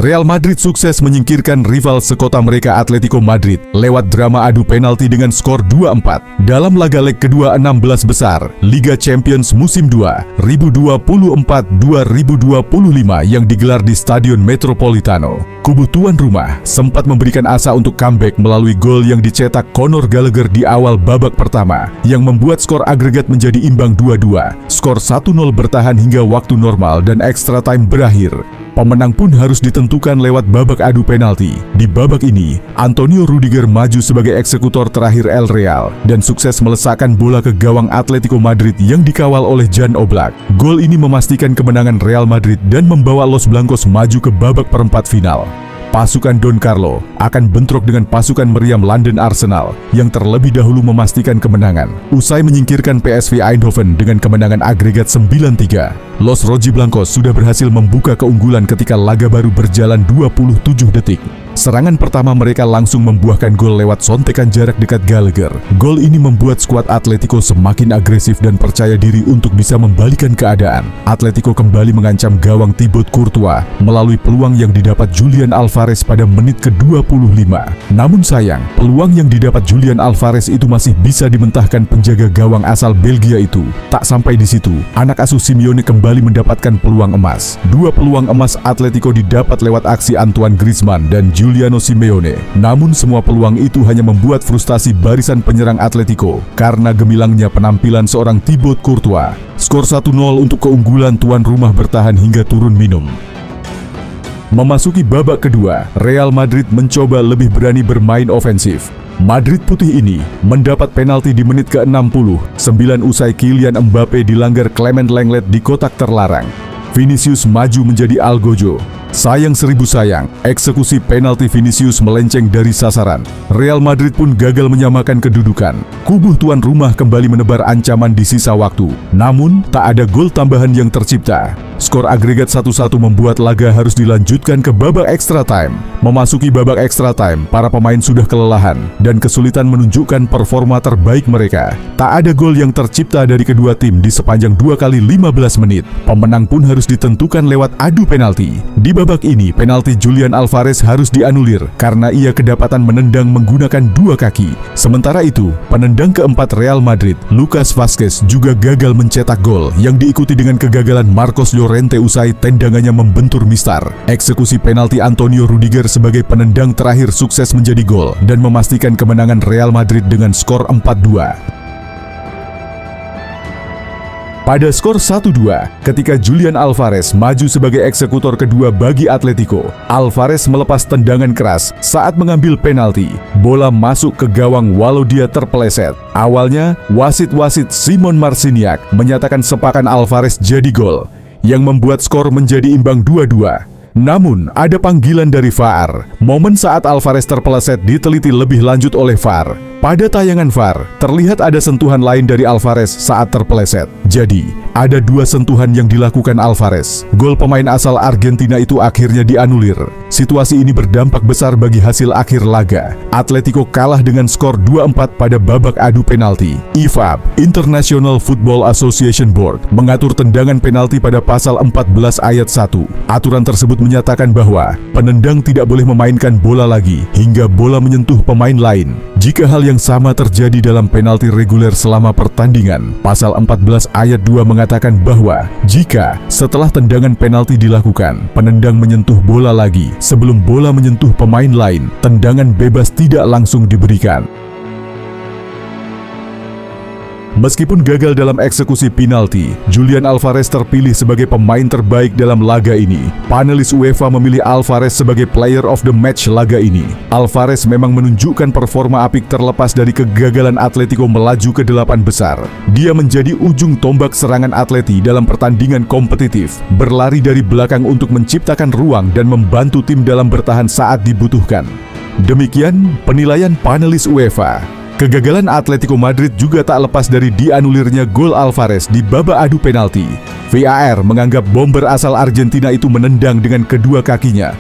Real Madrid sukses menyingkirkan rival sekota mereka Atletico Madrid lewat drama adu penalti dengan skor 2-4 dalam laga leg kedua 16 besar Liga Champions musim 2024-2025 yang digelar di Stadion Metropolitano. Kubu tuan rumah sempat memberikan asa untuk comeback melalui gol yang dicetak Conor Gallagher di awal babak pertama yang membuat skor agregat menjadi imbang 2-2. Skor 1-0 bertahan hingga waktu normal dan extra time berakhir. Pemenang pun harus ditentukan lewat babak adu penalti. Di babak ini, Antonio Rudiger maju sebagai eksekutor terakhir El Real dan sukses melesakkan bola ke gawang Atletico Madrid yang dikawal oleh Jan Oblak. Gol ini memastikan kemenangan Real Madrid dan membawa Los Blancos maju ke babak perempat final. Pasukan Don Carlo akan bentrok dengan pasukan meriam London Arsenal yang terlebih dahulu memastikan kemenangan. Usai menyingkirkan PSV Eindhoven dengan kemenangan agregat 9-3, Los Rojiblancos sudah berhasil membuka keunggulan ketika laga baru berjalan 27 detik. Serangan pertama mereka langsung membuahkan gol lewat sontekan jarak dekat Gallagher. Gol ini membuat skuad Atletico semakin agresif dan percaya diri untuk bisa membalikan keadaan. Atletico kembali mengancam gawang Thibaut Courtois melalui peluang yang didapat Julian Alvarez pada menit ke-25. Namun sayang, peluang yang didapat Julian Alvarez itu masih bisa dimentahkan penjaga gawang asal Belgia itu. Tak sampai di situ, anak asuh Simeone kembali mendapatkan peluang emas. Dua peluang emas Atletico didapat lewat aksi Antoine Griezmann dan Giuliano Simeone. Namun semua peluang itu hanya membuat frustasi barisan penyerang Atletico karena gemilangnya penampilan seorang Thibaut Courtois. Skor 1-0 untuk keunggulan tuan rumah bertahan hingga turun minum. Memasuki babak kedua, Real Madrid mencoba lebih berani bermain ofensif. Madrid putih ini mendapat penalti di menit ke-60, 9 usai Kylian Mbappe dilanggar Clement Lenglet di kotak terlarang. Vinicius maju menjadi Algojo. Sayang seribu sayang, eksekusi penalti Vinicius melenceng dari sasaran. Real Madrid pun gagal menyamakan kedudukan. Kubu tuan rumah kembali menebar ancaman di sisa waktu. Namun, tak ada gol tambahan yang tercipta. Skor agregat 1-1 membuat laga harus dilanjutkan ke babak extra time. Memasuki babak extra time, para pemain sudah kelelahan dan kesulitan menunjukkan performa terbaik mereka. Tak ada gol yang tercipta dari kedua tim di sepanjang 2 kali 15 menit. Pemenang pun harus ditentukan lewat adu penalti. Di babak ini, penalti Julian Alvarez harus dianulir karena ia kedapatan menendang menggunakan dua kaki. Sementara itu, penendang keempat Real Madrid, Lucas Vazquez, juga gagal mencetak gol yang diikuti dengan kegagalan Marcos Llorente usai tendangannya membentur mistar. Eksekusi penalti Antonio Rudiger sebagai penendang terakhir sukses menjadi gol dan memastikan kemenangan Real Madrid dengan skor 4-2. Pada skor 1-2, ketika Julian Alvarez maju sebagai eksekutor kedua bagi Atletico, Alvarez melepas tendangan keras saat mengambil penalti. Bola masuk ke gawang walau dia terpeleset. Awalnya, wasit Simon Marciniak menyatakan sepakan Alvarez jadi gol, yang membuat skor menjadi imbang 2-2. Namun, ada panggilan dari VAR. Momen saat Alvarez terpeleset diteliti lebih lanjut oleh VAR. Pada tayangan VAR, terlihat ada sentuhan lain dari Alvarez saat terpeleset. Jadi, ada dua sentuhan yang dilakukan Alvarez. Gol pemain asal Argentina itu akhirnya dianulir. Situasi ini berdampak besar bagi hasil akhir laga. Atletico kalah dengan skor 2-4 pada babak adu penalti. IFAB, International Football Association Board, mengatur tendangan penalti pada pasal 14 ayat 1. Aturan tersebut menyatakan bahwa penendang tidak boleh memainkan bola lagi hingga bola menyentuh pemain lain. Jika hal yang sama terjadi dalam penalti reguler selama pertandingan, pasal 14 ayat 2 mengatakan bahwa jika setelah tendangan penalti dilakukan, penendang menyentuh bola lagi sebelum bola menyentuh pemain lain, tendangan bebas tidak langsung diberikan. Meskipun gagal dalam eksekusi penalti, Julian Alvarez terpilih sebagai pemain terbaik dalam laga ini. Panelis UEFA memilih Alvarez sebagai player of the match laga ini. Alvarez memang menunjukkan performa apik terlepas dari kegagalan Atletico melaju ke 8 besar. Dia menjadi ujung tombak serangan Atleti dalam pertandingan kompetitif, berlari dari belakang untuk menciptakan ruang dan membantu tim dalam bertahan saat dibutuhkan. Demikian penilaian panelis UEFA. Kegagalan Atletico Madrid juga tak lepas dari dianulirnya gol Alvarez di babak adu penalti. VAR menganggap bomber asal Argentina itu menendang dengan kedua kakinya